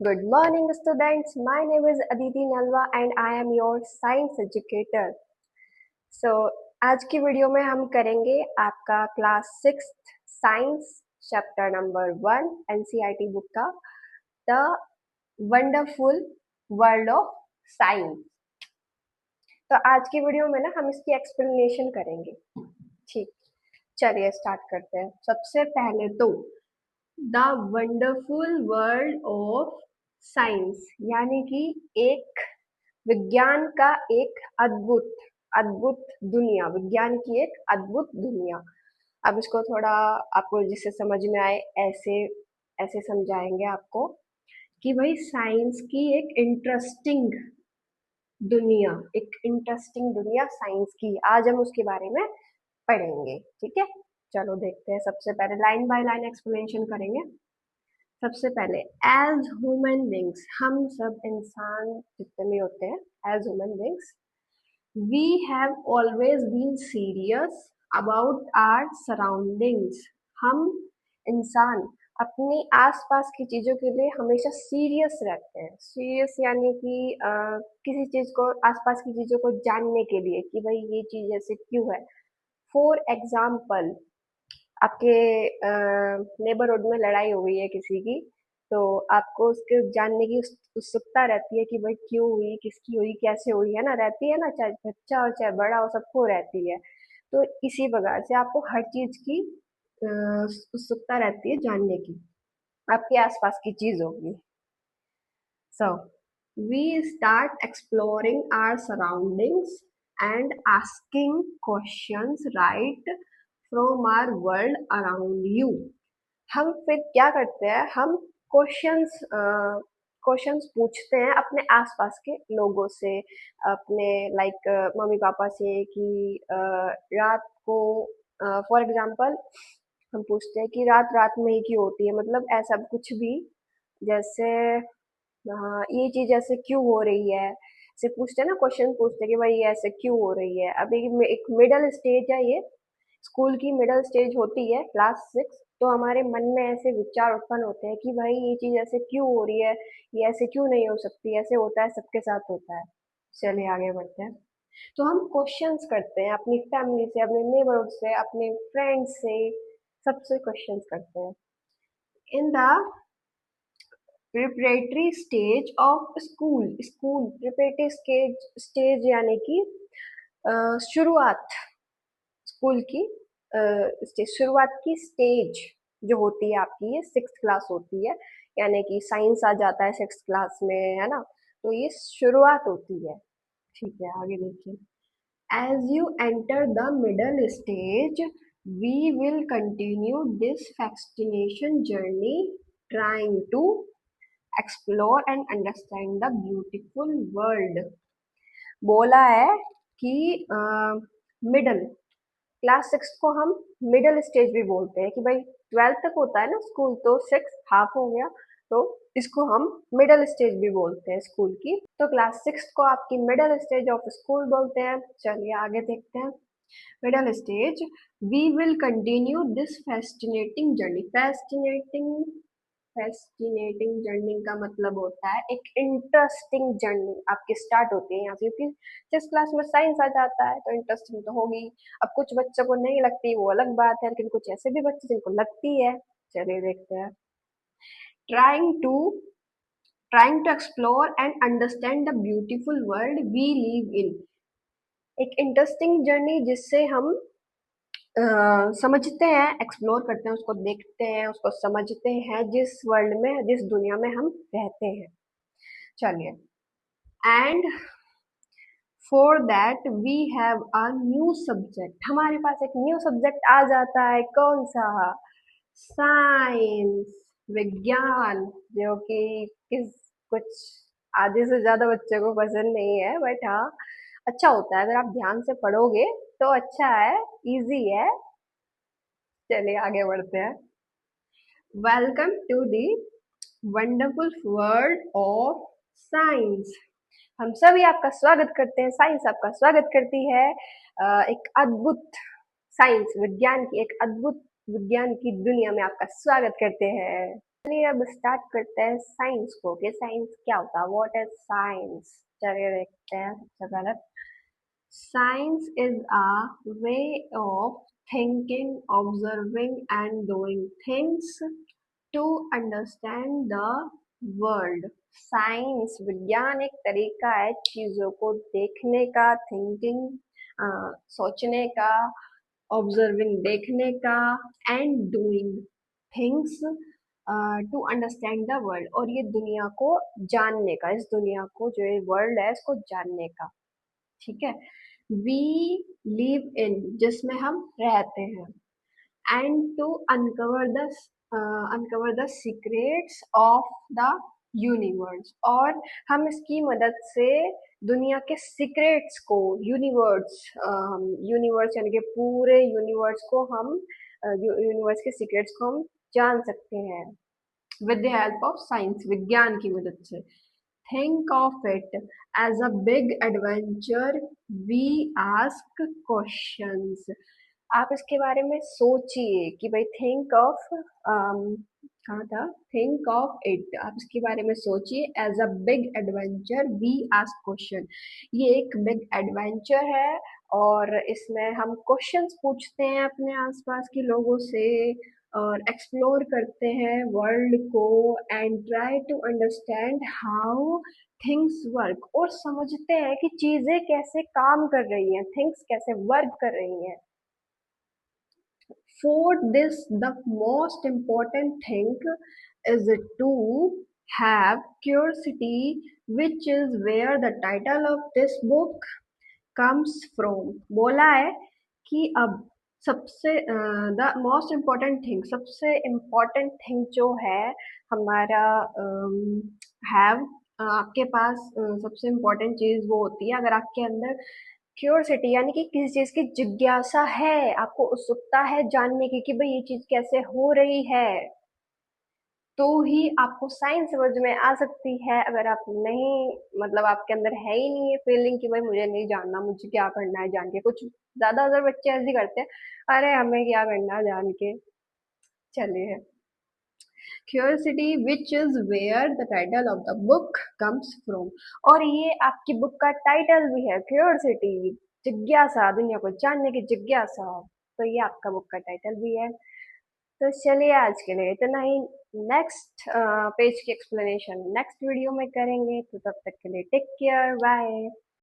Good morning, students. My name is Aditi Nalwa and I am your science educator. So, आज की video में हम करेंगे आपका class 6th science chapter number 1 NCERT book का the wonderful world of science. तो आज की वीडियो में ना हम इसकी एक्सप्लेनेशन करेंगे। ठीक, चलिए स्टार्ट करते हैं। सबसे पहले तो the wonderful world of science यानी कि एक विज्ञान का एक अद्भुत अद्भुत दुनिया, विज्ञान की एक अद्भुत दुनिया। अब इसको थोड़ा आपको जिससे समझ में आए ऐसे ऐसे समझाएंगे आपको कि भाई साइंस की एक इंटरेस्टिंग दुनिया, एक इंटरेस्टिंग दुनिया साइंस की, आज हम उसके बारे में पढ़ेंगे। ठीक है, चलो देखते हैं। सबसे पहले लाइन बाय लाइन एक्सप्लेनेशन करेंगे। सबसे पहले एज ह्यूमन बींग्स, हम सब इंसान जितने भी होते हैं, as human beings we have always been serious about our surroundings. हम इंसान अपने आसपास की चीजों के लिए हमेशा सीरियस रहते हैं। सीरियस यानी कि किसी चीज को, आसपास की चीजों को जानने के लिए कि भाई ये चीज ऐसे क्यों है। फॉर एग्जाम्पल, आपके नेबरहुड में लड़ाई हो गई है किसी की, तो आपको उसके जानने की उत्सुकता रहती है कि भाई क्यों हुई, किसकी हुई, कैसे हुई, है ना, रहती है ना, चाहे बच्चा हो चाहे बड़ा हो, सबको रहती है। तो इसी प्रकार से आपको हर चीज की उत्सुकता रहती है जानने की, आपके आसपास की चीज होगी। So, we start exploring our surroundings and asking questions right from our world around you. हम फिर क्या करते हैं, हम क्वेश्चंस पूछते हैं अपने आसपास के लोगों से, अपने लाइक मम्मी पापा से कि रात को, फॉर एग्जांपल हम पूछते हैं कि रात रात में ही क्यों होती है, मतलब ऐसा कुछ भी। जैसे ये चीज ऐसे क्यों हो रही है, से पूछते हैं ना, क्वेश्चन पूछते हैं कि भाई ये ऐसे क्यों हो रही है। अब एक मिडल स्टेज है, ये स्कूल की मिडल स्टेज होती है, क्लास 6। तो हमारे मन में ऐसे विचार उत्पन्न होते हैं कि भाई ये चीज ऐसे क्यों हो रही है, ये ऐसे क्यों नहीं हो सकती, ऐसे होता है, सबके साथ होता है। चलिए आगे बढ़ते हैं। तो हम क्वेश्चंस करते हैं अपनी फैमिली से, अपने नेबरहुड से, अपने फ्रेंड्स से, सबसे क्वेश्चंस करते हैं। In the preparatory stage of school, school preparatory stage यानी कि शुरुआत, स्कूल की शुरुआत की स्टेज जो होती है आपकी, ये 6th क्लास होती है, यानी कि साइंस आ जाता है 6th क्लास में, है ना। तो ये शुरुआत होती है। ठीक है, आगे देखिए। As you enter the middle stage, we will continue this fascination journey, trying to explore and understand the beautiful world। बोला है कि मिडल क्लास 6 को हम मिडल स्टेज भी बोलते हैं, कि भाई 12th तक होता है ना स्कूल, तो 6 हाफ हो गया, तो इसको हम मिडल स्टेज भी बोलते हैं स्कूल की। तो क्लास 6 को आपकी मिडल स्टेज ऑफ स्कूल बोलते हैं। चलिए आगे देखते हैं। Middle stage, we will continue this fascinating journey. Fascinating journey का मतलब होता है एक इंटरेस्टिंग जर्नी आपकी स्टार्ट होती है यहाँ से, क्योंकि जिस क्लास में साइंस आ जाता है तो इंटरेस्टिंग तो होगी। अब कुछ बच्चों को नहीं लगती, वो अलग बात है, लेकिन कुछ ऐसे भी बच्चे जिनको लगती है। चलिए देखते हैं। Trying to trying to explore and understand the beautiful world we live in. एक इंटरेस्टिंग जर्नी जिससे हम समझते हैं, एक्सप्लोर करते हैं, उसको देखते हैं, उसको समझते हैं, जिस वर्ल्ड में, जिस दुनिया में हम रहते हैं। चलिए, and for that we have a new subject. हमारे पास एक न्यू सब्जेक्ट आ जाता है, कौन सा? साइंस, विज्ञान, जो कि किस कुछ आधे से ज्यादा बच्चों को पसंद नहीं है, बट हाँ अच्छा होता है, अगर आप ध्यान से पढ़ोगे तो अच्छा है, इजी है। चलिए आगे बढ़ते हैं। Welcome to the wonderful world of science. हम सभी आपका स्वागत करते हैं, साइंस आपका स्वागत करती है एक अद्भुत साइंस, विज्ञान की एक अद्भुत विज्ञान की दुनिया में आपका स्वागत करते हैं। चलिए अब स्टार्ट करते हैं साइंस को कि साइंस क्या होता है, व्हाट इज साइंस। चलिए देखते हैं सबसे पहले। Science is a way of thinking, observing and doing things to understand the world. Science विज्ञान एक तरीका है चीजों को देखने का, थिंकिंग सोचने का, ऑब्जर्विंग देखने का, and doing things to understand the world, और ये दुनिया को जानने का, इस दुनिया को जो ये वर्ल्ड है इसको जानने का। ठीक है। वी लिव इन, जिसमें हम रहते हैं, and to uncover the secrets of the universe, और हम इसकी मदद से दुनिया के सीक्रेट्स को, यूनिवर्स, यूनिवर्स यानी कि पूरे यूनिवर्स को हम, यूनिवर्स के सीक्रेट्स को हम जान सकते हैं with the help of science, विज्ञान की मदद से। Think of it as a big adventure, we ask questions. आप इसके बारे में सोचिए कि भाई थिंक ऑफ, कहाँ था, थिंक ऑफ इट, आप इसके बारे में सोचिए as a big adventure we ask question. ये एक बिग एडवेंचर है और इसमें हम क्वेश्चंस पूछते हैं अपने आसपास के लोगों से और एक्सप्लोर करते हैं वर्ल्ड को, and try to understand how things work, और समझते हैं कि चीजें कैसे काम कर रही हैं, थिंग्स कैसे वर्क कर रही हैं। For this, the most important thing is to have curiosity, which is where the title of this book comes from। बोला है कि अब सबसे द मोस्ट इम्पोर्टेंट थिंग, सबसे इम्पोर्टेंट थिंग जो है हमारा, हैव, आपके पास सबसे इम्पोर्टेंट चीज वो होती है अगर आपके अंदर क्यूरियोसिटी यानी कि किसी चीज की जिज्ञासा है, आपको उत्सुकता है जानने की कि भाई ये चीज कैसे हो रही है, तो ही आपको साइंस समझ में आ सकती है। अगर आप नहीं, मतलब आपके अंदर है ही नहीं है फीलिंग कि भाई मुझे नहीं जानना, मुझे क्या करना है जान के, कुछ ज्यादा बच्चे ऐसे करते हैं, अरे हमें क्या करना है जान के, चलिए। Curiosity which is where the title of the book comes from, और ये आपकी बुक का टाइटल भी है, क्यूरियोसिटी, जिज्ञासा, दुनिया को जानने की जिज्ञासा, तो ये आपका बुक का टाइटल भी है। तो चलिए आज के लिए इतना ही। नेक्स्ट पेज की एक्सप्लेनेशन नेक्स्ट वीडियो में करेंगे, तो तब तक के लिए टेक केयर, बाय।